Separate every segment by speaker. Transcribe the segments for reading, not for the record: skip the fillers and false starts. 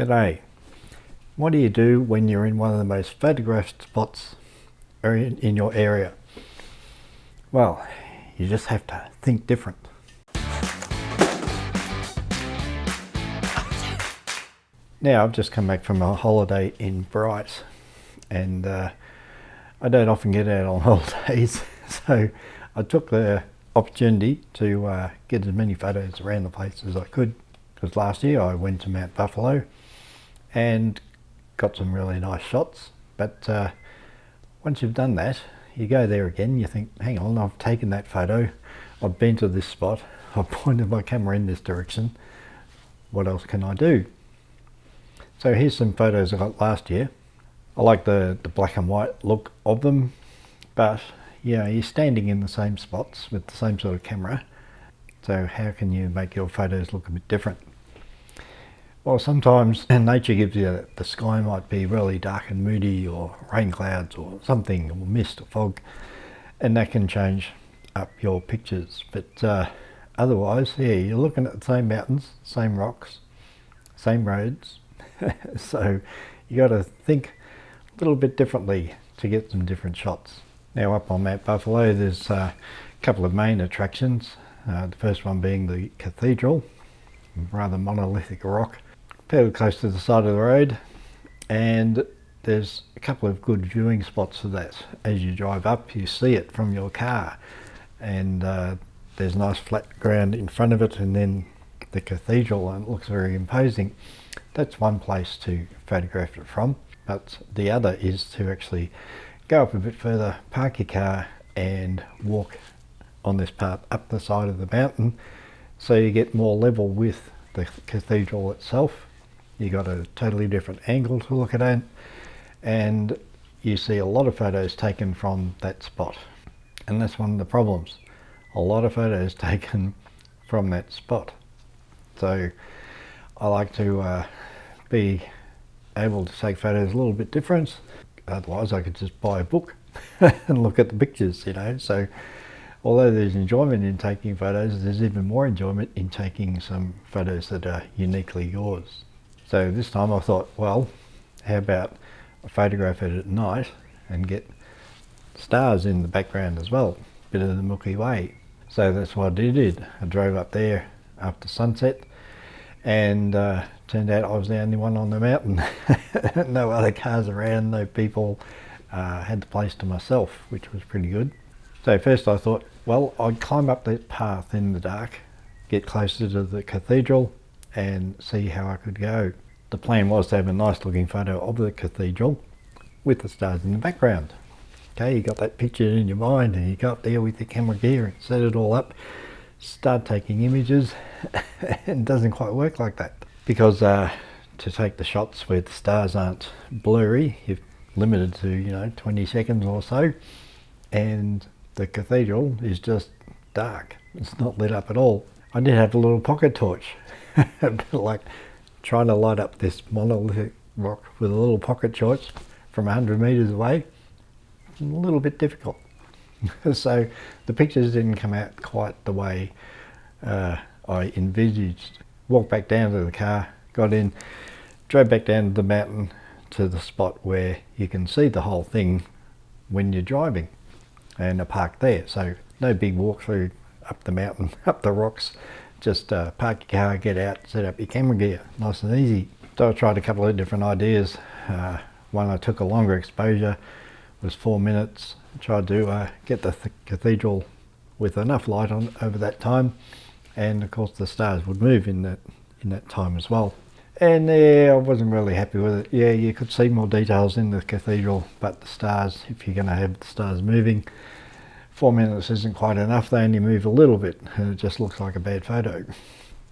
Speaker 1: G'day. What do you do when you're in one of the most photographed spots in your area? Well, you just have to think different. Now, I've just come back from a holiday in Bryce, and I don't often get out on holidays, so I took the opportunity to get as many photos around the place as I could, because last year I went to Mount Buffalo and got some really nice shots. But once you've done that, you go there again, you think, hang on, I've taken that photo, I've been to this spot, I've pointed my camera in this direction, what else can I do? So here's some photos I got last year. I like the black and white look of them, but you know, you're standing in the same spots with the same sort of camera, so how can you make your photos look a bit different? Well, sometimes nature gives you, the sky might be really dark and moody, or rain clouds or something, or mist or fog, and that can change up your pictures. But otherwise, yeah, you're looking at the same mountains, same rocks, same roads, so you got to think a little bit differently to get some different shots. Now up on Mount Buffalo there's a couple of main attractions, the first one being the Cathedral, rather monolithic rock, fairly close to the side of the road, and there's a couple of good viewing spots for that. As you drive up you see it from your car, and there's nice flat ground in front of it, and then the cathedral, and it looks very imposing. That's one place to photograph it from, but the other is to actually go up a bit further, park your car and walk on this part up the side of the mountain, so you get more level with the cathedral itself. You got a totally different angle to look at it, and you see a lot of photos taken from that spot. And that's one of the problems, a lot of photos taken from that spot. So I like to be able to take photos a little bit different. Otherwise I could just buy a book and look at the pictures, you know. So although there's enjoyment in taking photos, there's even more enjoyment in taking some photos that are uniquely yours. So this time I thought, well, how about I photograph it at night and get stars in the background as well, a bit of the Milky Way. So that's what I did. I drove up there after sunset, and turned out I was the only one on the mountain. No other cars around, no people, had the place to myself, which was pretty good. So first I thought, well, I'd climb up that path in the dark, get closer to the cathedral and see how I could go. The plan was to have a nice looking photo of the cathedral with the stars in the background. Okay, you got that picture in your mind, and you go up there with your camera gear and set it all up, start taking images, and it doesn't quite work like that. Because to take the shots where the stars aren't blurry, you're limited to, you know, 20 seconds or so, and the cathedral is just dark. It's not lit up at all. I did have a little pocket torch, but like trying to light up this monolithic rock with a little pocket torch from 100 meters away, a little bit difficult. So the pictures didn't come out quite the way I envisaged. Walked back down to the car, got in, drove back down to the mountain to the spot where you can see the whole thing when you're driving, and I parked there. So no big walk through up the mountain, up the rocks, just park your car, get out, set up your camera gear, nice and easy. So I tried a couple of different ideas. One I took a longer exposure, was 4 minutes. I tried to get the cathedral with enough light on over that time, and of course the stars would move in that time as well. And yeah, I wasn't really happy with it. Yeah, you could see more details in the cathedral, but the stars, if you're going to have the stars moving, 4 minutes isn't quite enough. They only move a little bit and it just looks like a bad photo.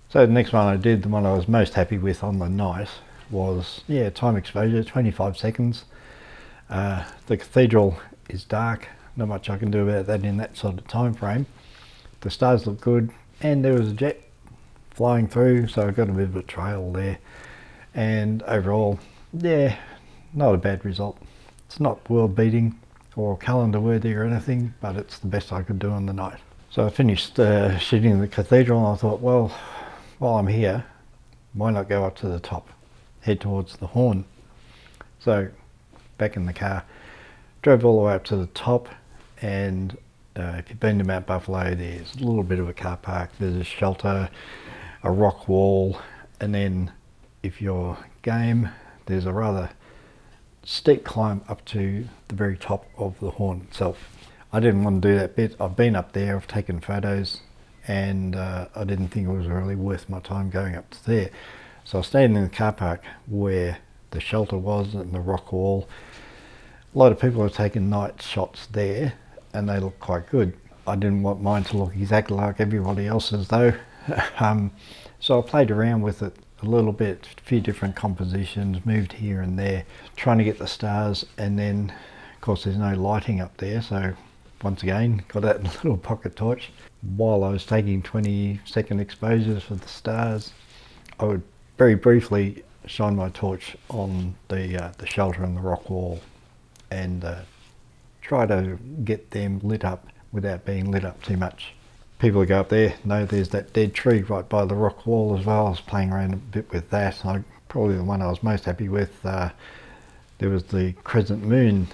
Speaker 1: So the next one I did, the one I was most happy with on the night, was, yeah, time exposure, 25 seconds. The cathedral is dark, not much I can do about that in that sort of time frame. The stars look good, and there was a jet flying through, so I got a bit of a trail there. And overall, yeah, not a bad result. It's not world beating or calendar worthy or anything, but it's the best I could do on the night. So I finished shooting the cathedral, and I thought, well, while I'm here, why not go up to the top? head towards the horn. So back in the car, drove all the way up to the top, and if you've been to Mount Buffalo, there's a little bit of a car park, there's a shelter, a rock wall, and then if you're game, there's a rather steep climb up to the very top of the horn itself. I didn't want to do that bit. I've been up there, I've taken photos, and I didn't think it was really worth my time going up to there. So I stayed in the car park where the shelter was and the rock wall. A lot of people have taken night shots there and they look quite good. I didn't want mine to look exactly like everybody else's though. So I played around with it a little bit, a few different compositions, moved here and there, trying to get the stars, and then of course there's no lighting up there, so once again got that little pocket torch. While I was taking 20-second exposures for the stars, I would very briefly shine my torch on the shelter and the rock wall and try to get them lit up without being lit up too much. People who go up there know there's that dead tree right by the rock wall as well. I was playing around a bit with that. Probably the one I was most happy with, there was the crescent moon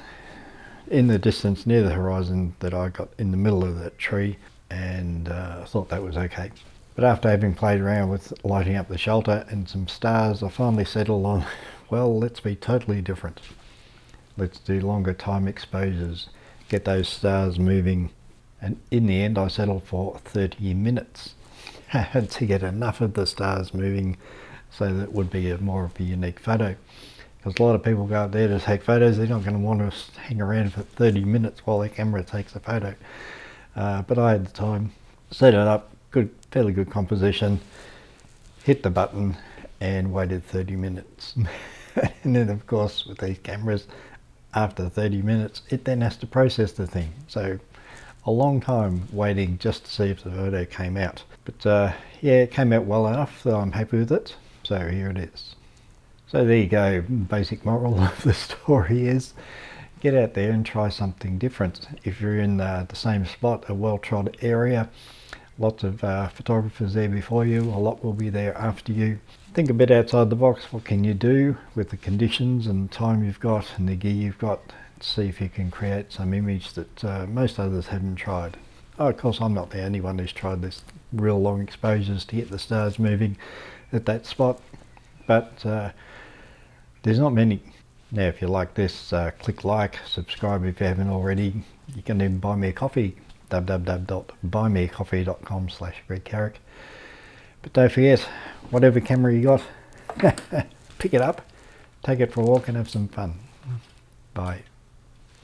Speaker 1: in the distance near the horizon that I got in the middle of that tree, and I thought that was okay. But after having played around with lighting up the shelter and some stars, I finally settled on, well, let's be totally different. Let's do longer time exposures, get those stars moving. And in the end, I settled for 30 minutes to get enough of the stars moving so that it would be more of a unique photo. Because a lot of people go up there to take photos, they're not going to want to hang around for 30 minutes while their camera takes a photo. But I had the time, set it up, fairly good composition, hit the button and waited 30 minutes. And then of course with these cameras, after 30 minutes, it then has to process the thing. So a long time waiting just to see if the photo came out. But yeah, it came out well enough that I'm happy with it. So here it is. So there you go. Basic moral of the story is get out there and try something different. If you're in the same spot, a well-trod area, lots of photographers there before you, a lot will be there after you. Think a bit outside the box. What can you do with the conditions and the time you've got and the gear you've got? See if you can create some image that most others haven't tried. Oh, of course I'm not the only one who's tried this real long exposures to get the stars moving at that spot, but there's not many. Now if you like this, click like, subscribe if you haven't already. You can even buy me a coffee, www.buymeacoffee.com/GregCarrick. But don't forget, whatever camera you got, pick it up, take it for a walk and have some fun. Bye.